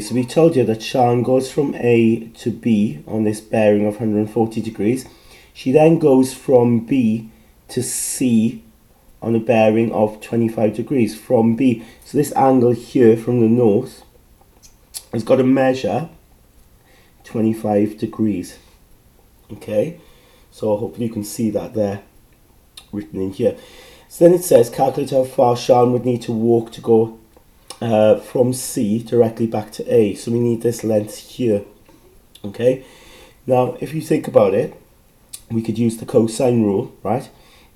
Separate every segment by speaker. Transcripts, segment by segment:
Speaker 1: So we told you that Sian goes from A to B on this bearing of 140 degrees. She then goes from B to C on a bearing of 25 degrees from B. So this angle here from the north has got to measure 25 degrees. Okay, so hopefully you can see that there written in here. So then it says calculate how far Sian would need to walk to go from C directly back to A. So we need this length here. Okay, now if you think about it, we could use the cosine rule, right?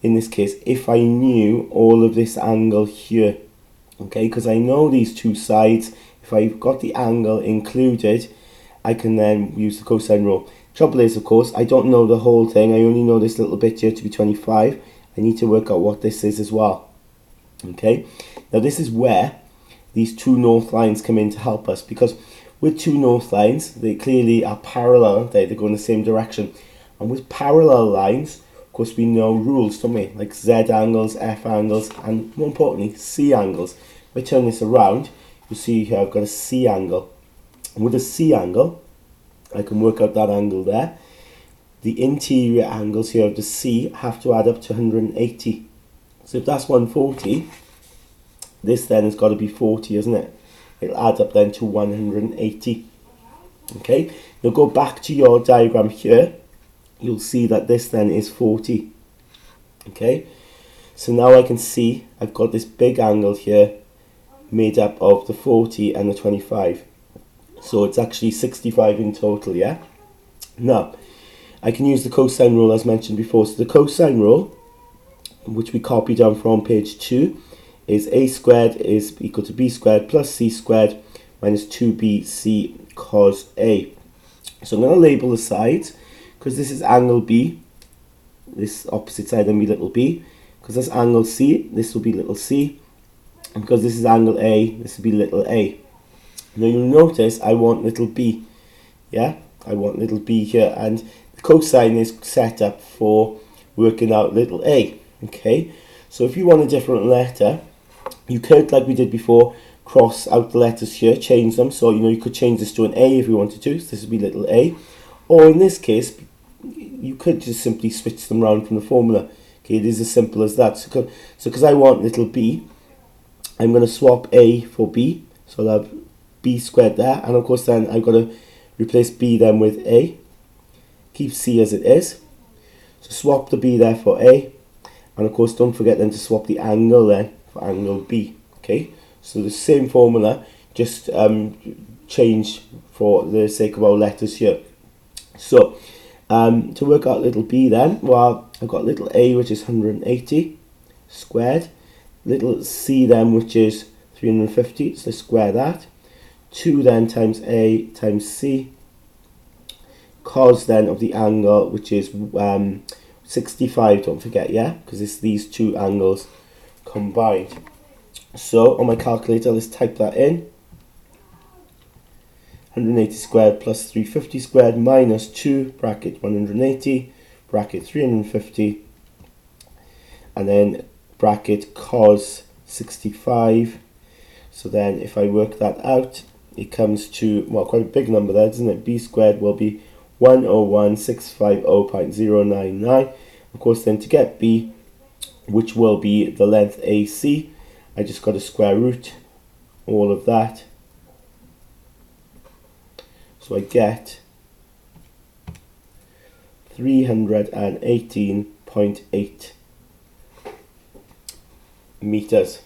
Speaker 1: In this case, if I knew all of this angle here, okay, because I know these two sides, if I've got the angle included, I can then use the cosine rule. Trouble is, of course, I don't know the whole thing. I only know this little bit here to be 25. I need to work out what this is as well. Okay, now this is where these two north lines come in to help us, because with two north lines, they clearly are parallel, aren't they? They go in the same direction. And with parallel lines, of course, we know rules, don't we? Like Z angles, F angles, and more importantly, C angles. If I turn this around, you see here I've got a C angle. And with a C angle, I can work out that angle there. The interior angles here of the C have to add up to 180. So if that's 140, this then has got to be 40, isn't it? It'll add up then to 180. Okay, now go back to your diagram here. You'll see that this then is 40. Okay, so now I can see I've got this big angle here made up of the 40 and the 25. So it's actually 65 in total, yeah? Now, I can use the cosine rule as mentioned before. So the cosine rule, which we copied down from page 2, is a squared is equal to b squared plus c squared minus 2bc cos a. So I'm going to label the sides, because this is angle B, this opposite side will be little b. Because that's angle C, this will be little c. And because this is angle A, this will be little a. Now you'll notice I want little b, yeah? I want little b here, and the cosine is set up for working out little a, okay? So if you want a different letter, you could, like we did before, cross out the letters here, change them. So, you could change this to an A if you wanted to. So this would be little a. Or in this case, you could just simply switch them around from the formula. Okay, it is as simple as that. So because I want little b, I'm going to swap A for B. So I'll have B squared there. And of course then I've got to replace B then with A. Keep C as it is. So swap the B there for A. And of course don't forget then to swap the angle then for angle B. Okay, so the same formula, just change for the sake of our letters here. So to work out little b then, well, I've got little a, which is 180 squared, little c then, which is 350, so square that, 2 then times a times c, cos then of the angle, which is 65, don't forget, yeah, because it's these two angles combined. So on my calculator, let's type that in. 180 squared plus 350 squared minus 2 bracket 180 bracket 350, and then bracket cos 65. So then if I work that out, it comes to, well, quite a big number there, doesn't it? B squared will be 101,650.099. Of course then to get B, which will be the length AC, I just got to square root all of that. So I get 318.8 meters.